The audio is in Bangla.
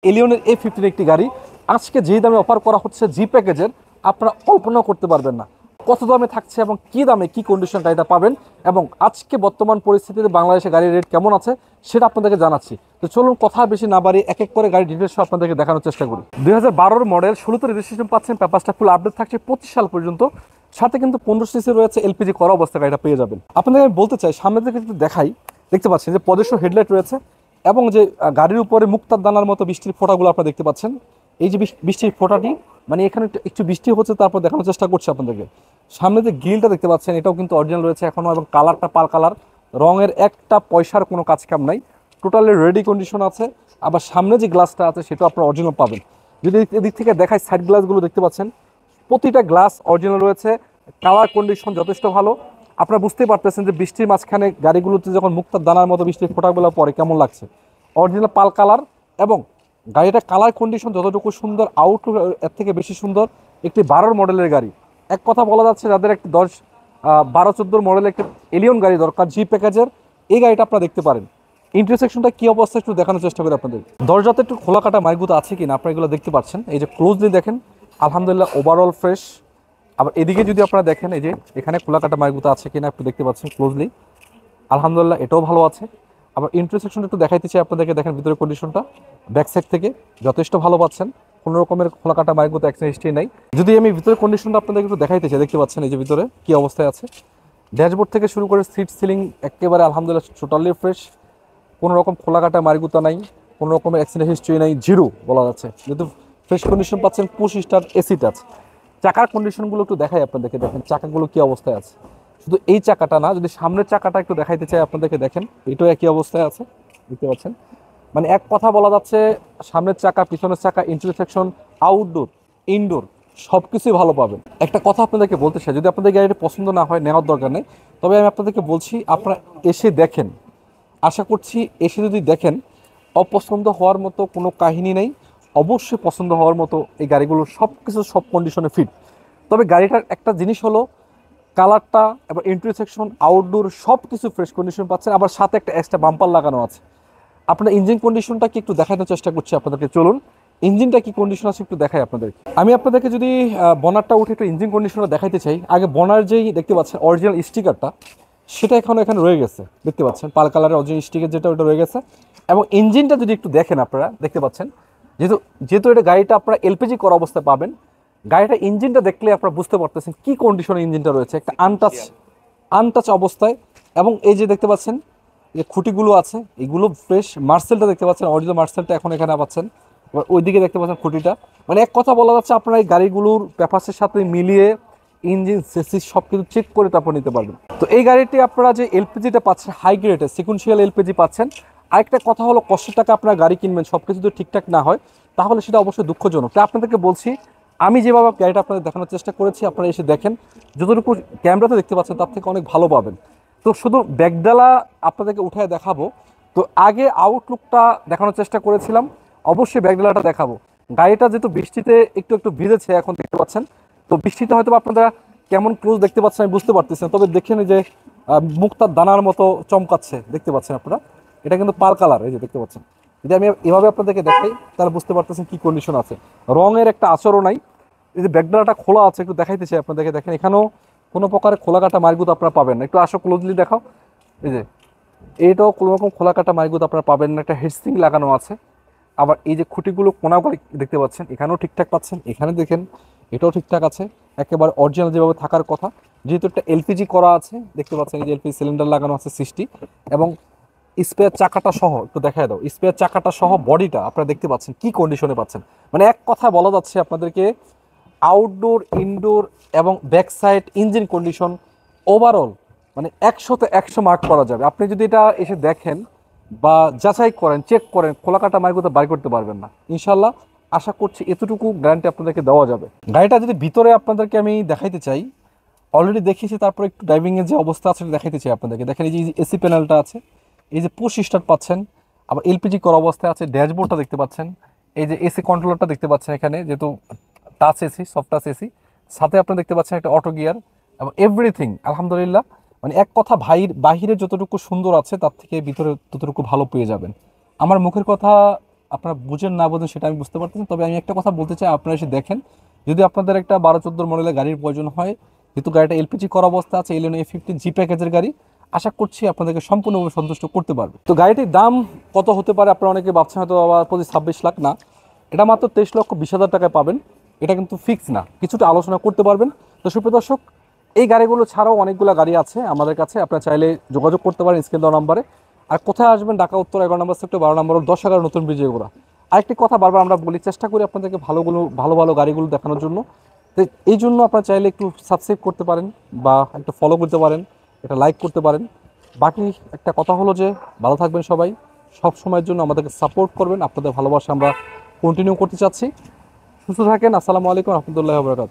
এলিয়নের A15 একটি গাড়ি আজকে যে দামে অফার করা হচ্ছে জি প্যাকেজের, আপনারা কল্পনা করতে পারবেন না কত দামে থাকছে এবং কি দামে কি কন্ডিশন গাড়িটা পাবেন। এবং আজকে বর্তমান পরিস্থিতিতে বাংলাদেশে গাড়ির রেট কেমন আছে সেটা আপনাদেরকে জানাচ্ছি। তো চলুন কথা বেশি না বাড়িয়ে এক এক করে গাড়ি ডিটেলস আপনাদেরকে দেখানোর চেষ্টা করি। 2012 মডেল 16তে রেজিস্ট্রেশন পাচ্ছেন, পেপারসটা ফুল আপডেট থাকছে 25 সাল পর্যন্ত। সাথে কিন্তু 15 সিসি রয়েছে, এলপিজি করা অবস্থা গাড়িটা পেয়ে যাবেন। আপনাদের আমি বলতে চাই, সামনে থেকে একটু দেখাই, দেখতে পাচ্ছেন যে পদেশ হেডলাইট রয়েছে এবং যে গাড়ির উপরে মুক্তার দানার মতো বৃষ্টির ফোঁটাগুলো আপনারা দেখতে পাচ্ছেন। এই যে বৃষ্টির ফোঁটাটি মানে এখানে একটু বৃষ্টি হচ্ছে, তারপর দেখানোর চেষ্টা করছি আপনাদেরকে। সামনে যে গ্রিলটা দেখতে পাচ্ছেন এটাও কিন্তু অরিজিনাল রয়েছে এখনও, এবং কালারটা পাল কালার, রঙের একটা পয়সার কোনো কাজ কাম নাই, টোটালি রেডি কন্ডিশন আছে। আবার সামনে যে গ্লাসটা আছে সেটাও আপনারা অরিজিনাল পাবেন। যদি এদিক থেকে দেখায়, সাইড গ্লাসগুলো দেখতে পাচ্ছেন প্রতিটা গ্লাস অরিজিনাল রয়েছে, কালার কন্ডিশন যথেষ্ট ভালো। আপনারা বুঝতেই পারতেছেন যে বৃষ্টির মাঝখানে গাড়িগুলোতে যখন মুক্তার দানার মতো বৃষ্টির ফোঁটাগুলো পরে কেমন লাগছে। অরিজিনাল পাল কালার এবং গাড়িটা কালার কন্ডিশন যতটুকু সুন্দর, আউটলুক এর থেকে বেশি সুন্দর। একটি 12 মডেলের গাড়ি, এক কথা বলা যাচ্ছে যাদের একটি 12-14 মডেলের একটি এলিয়ন গাড়ি দরকার জি প্যাকেজের, এই গাড়িটা আপনারা দেখতে পারেন। ইন্টারসেকশনটা কি অবস্থা একটু দেখানোর চেষ্টা করি আপনাদের। দরজাতে একটু খোলা কাটা মাইগুতো আছে কিনা আপনারা এগুলো দেখতে পাচ্ছেন। এই যে ক্লোজলি দেখেন, আলহামদুলিল্লাহ ওভারঅল ফ্রেশ। আবার এদিকে যদি আপনারা দেখেন, এই যে এখানে খোলা কাটা মাইগুতো আছে কিনা একটু দেখতে পাচ্ছেন ক্লোজলি, আলহামদুলিল্লাহ এটাও ভালো আছে। আবার ইন্টারসেকশনটা একটু দেখাইতে চাই আপনাদেরকে, দেখেন ভিতরে কন্ডিশনটা ব্যাক সাইড থেকে যথেষ্ট ভালো পাচ্ছেন, কোনো রকমের খোলা কাটা মাইগুতো অ্যাক্সিডেন্ট হিস্ট্রি নাই। যদি আমি ভিতরে কন্ডিশনটা আপনাদেরকে একটু দেখাইতে চাই, দেখতে পাচ্ছেন এই যে ভিতরে কি অবস্থায় আছে। ড্যাশবোর্ড থেকে শুরু করে সিট সিলিং একেবারে আলহামদুলিল্লাহ টোটালি ফ্রেশ, কোনো রকম খোলা কাটা মারিগুতা নাই, কোনো রকমের অ্যাক্সিডেন্ট হিস্ট্রি নাই, জিরো বলা যাচ্ছে। যেহেতু ফ্রেশ কন্ডিশন পাচ্ছেন, 25 স্টার এসি টাচ। চাকার কন্ডিশনগুলো একটু দেখাই আপনাদেরকে, দেখেন চাকাগুলো কি অবস্থায় আছে। শুধু এই চাকাটা না, যদি সামনের চাকাটা একটু দেখাইতে চাই আপনাদেরকে, দেখেন এটাও একই অবস্থায় আছে, দেখতে পাচ্ছেন। মানে এক কথা বলা যাচ্ছে সামনের চাকা, পিছনের চাকা, ইন্টারসেকশন, আউটডোর, ইনডোর সব কিছুই ভালো পাবেন। একটা কথা আপনাদেরকে বলতে চাই, যদি আপনাদের গাড়িটা পছন্দ না হয় নেওয়ার দরকার নেই, তবে আমি আপনাদেরকে বলছি আপনারা এসে দেখেন। আশা করছি এসে যদি দেখেন, অপছন্দ হওয়ার মতো কোনো কাহিনী নেই, অবশ্যই পছন্দ হওয়ার মতো এই গাড়িগুলো সব কিছু সব কন্ডিশনে ফিট। তবে গাড়িটার একটা জিনিস হলো কালারটা এবং ইন্টারসেকশন, আউটডোর সব কিছু ফ্রেশ কন্ডিশন পাচ্ছেন। আবার সাথে একটা এক্সট্রা বাম্পার লাগানো আছে। আপনার ইঞ্জিন কন্ডিশনটা কি একটু দেখানোর চেষ্টা করছি আপনাদেরকে, চলুন ইঞ্জিনটা কি কন্ডিশন আছে একটু দেখাই আপনাদেরকে। আমি আপনাদেরকে যদি বনারটা উঠে একটু ইঞ্জিন কন্ডিশনটা দেখাইতে চাই, আগে বনার যেই দেখতে পাচ্ছেন অরিজিনাল স্টিকারটা, সেটা এখানে রয়ে গেছে, দেখতে পাচ্ছেন পাল কালারের অরিজিনাল স্টিকার যেটা, ওটা রয়ে গেছে। এবং ইঞ্জিনটা যদি একটু দেখেন আপনারা দেখতে পাচ্ছেন, যেহেতু যেহেতু এটা গাড়িটা আপনারা এলপিজি করা অবস্থায় পাবেন, গাড়িটা ইঞ্জিনটা দেখলে আপনারা বুঝতে পারতেছেন কি কন্ডিশনে ইঞ্জিনটা রয়েছে, একটা আনটাচ অবস্থায়। এবং এই যে দেখতে পাচ্ছেন যে খুঁটিগুলো আছে এগুলো ফ্রেশ, মার্সেলটা দেখতে পাচ্ছেন অরিজিনাল মার্সেলটা এখন এখানে পাচ্ছেন। এবার ওইদিকে দেখতে পাচ্ছেন খুঁটিটা। মানে এক কথা বলা যাচ্ছে আপনারা এই গাড়িগুলোর পেপারসের সাথে মিলিয়ে ইঞ্জিন সেসিস সব কিছু চেক করে তারপর নিতে পারবেন। তো এই গাড়িটি আপনারা যে এলপিজিটা পাচ্ছেন হাই গ্রেডের সিকুয়েন্সিয়াল এলপিজি পাচ্ছেন। আরেকটা কথা হলো, কষ্টের টাকা আপনারা গাড়ি কিনবেন, সব কিছু যদি ঠিকঠাক না হয় তাহলে সেটা অবশ্যই দুঃখজনক। তাই আপনাদেরকে বলছি, আমি যেভাবে গাড়িটা আপনাদের দেখানোর চেষ্টা করেছি আপনারা এসে দেখেন, যতটুকু ক্যামেরাতে দেখতে পাচ্ছেন তার থেকে অনেক ভালো পাবেন। তো শুধু ব্যাকডালা আপনাদেরকে উঠায় দেখাবো, তো আগে আউটলুকটা দেখানোর চেষ্টা করেছিলাম, অবশ্যই ব্যাকডালাটা দেখাবো। গাড়িটা যেহেতু বৃষ্টিতে একটু একটু ভিজেছে এখন দেখতে পাচ্ছেন, তো বৃষ্টিতে হয়তো আপনারা কেমন ক্লোজ দেখতে পাচ্ছেন আমি বুঝতে পারতেছি না, তবে দেখেন যে মুক্তার দানার মতো চমকাচ্ছে, দেখতে পাচ্ছেন আপনারা। এটা কিন্তু পাল কালার, এই যে দেখতে পাচ্ছেন। যদি আমি এভাবে আপনাদেরকে দেখাই তাহলে বুঝতে পারতেছেন কি কন্ডিশন আছে, রঙের একটা আচরণ নাই। এই যে ব্যাকডালাটা খোলা আছে একটু দেখাইতে চাই আপনাদেরকে, দেখেন এখানেও কোনো প্রকারের খোলা কাটা মারগুত আপনারা পাবেন না। একটু আসো ক্লোজলি দেখাও, এই যে এইটাও কোনো রকম খোলা কাটা মারগুত আপনারা পাবেন না, একটা হেডসিং লাগানো আছে। আবার এই যে খুঁটিগুলো কোনাগুলো দেখতে পাচ্ছেন এখানেও ঠিকঠাক পাচ্ছেন, এখানে দেখেন এটাও ঠিকঠাক আছে, একেবারে অরিজিনাল যেভাবে থাকার কথা। যেহেতু একটা এলপিজি করা আছে দেখতে পাচ্ছেন, এই যে এলপিজি সিলিন্ডার লাগানো আছে 60, এবং স্পেয়ার চাকাটা সহ একটু দেখায় দাও, স্পেয়ার চাকাটা সহ বডিটা আপনারা দেখতে পাচ্ছেন কি কন্ডিশনে পাচ্ছেন। মানে এক কথা বলা যাচ্ছে আপনাদেরকে, আউটডোর, ইনডোর এবং back side engine condition overall মানে 100তে 100 মার্ক করা যাবে। আপনি যদি এটা এসে দেখেন বা যাচাই করেন, চেক করেন, খোলাকাটা মার্কগুলো বাড়ি করতে পারবেন না ইনশাল্লাহ। আশা করছি এতটুকু গ্যারান্টি আপনাদেরকে দেওয়া যাবে। গাড়িটা যদি ভিতরে আপনাদেরকে আমি দেখাইতে চাই, অলরেডি দেখিয়েছি, তারপর একটু ড্রাইভিংয়ের যে অবস্থা আছে দেখাইতে চাই আপনাদেরকে। দেখেন এই যে এসি প্যানেলটা আছে, এই যে পুশ স্টার্ট পাচ্ছেন, আবার এলপিজি করা অবস্থায় আছে, ড্যাশবোর্ডটা দেখতে পাচ্ছেন, এই যে এসি কন্ট্রোলারটা দেখতে পাচ্ছেন এখানে, যেহেতু touch AC, soft touch AC, সাথে আপনারা দেখতে পাচ্ছেন একটা অটো গিয়ার এবং এভরিথিং আলহামদুলিল্লাহ। মানে এক কথা বাহিরে যতটুকু সুন্দর আছে তার থেকে ভিতরে ততটুকু ভালো পেয়ে যাবেন। আমার মুখের কথা আপনারা বুঝেন না বোঝেন সেটা আমি বুঝতে পারতেছি, তবে আমি একটা কথা বলতে চাই, আপনারা এসে দেখেন। যদি আপনাদের একটা 12-14 মডেলের গাড়ির প্রয়োজন হয়, যেহেতু গাড়িটা এলপিজি করা অবস্থা আছে, এলিয়ন A15 জি প্যাকেজের গাড়ি, আশা করছি আপনাদেরকে সম্পূর্ণভাবে সন্তুষ্ট করতে পারবে। তো গাড়িটির দাম কত হতে পারে আপনারা অনেকে ভাবছেন হয়তো, আবার 25-26 লাখ না, এটা মাত্র 23,20,000 টাকায় পাবেন। এটা কিন্তু ফিক্স না, কিছুটা আলোচনা করতে পারবেন। তো সুপ্রিয় দর্শক, এই গাড়িগুলো ছাড়াও অনেকগুলো গাড়ি আছে আমাদের কাছে, আপনারা চাইলে যোগাযোগ করতে পারেন স্ক্রিন দেওয়া নাম্বারে। আর কোথায় আসবেন? ঢাকা উত্তর 11 নম্বর সেক্টর, 12 নম্বর, 10-11 নতুন ব্রিজে গোড়া। আরেকটি কথা বারবার আমরা বলি, চেষ্টা করি আপনাদেরকে ভালো ভালো গাড়িগুলো দেখানোর জন্য। তো এই জন্য আপনারা চাইলে একটু সাবস্ক্রাইব করতে পারেন বা একটা ফলো করতে পারেন, একটা লাইক করতে পারেন। বাকি একটা কথা হলো যে, ভালো থাকবেন সবাই, সব সময়ের জন্য আমাদেরকে সাপোর্ট করবেন। আপনাদের ভালোবাসা আমরা কন্টিনিউ করতে চাচ্ছি। সুস্থ থাকেন। আসসালামু আলাইকুম রহমতুল্লাহ বরকাত।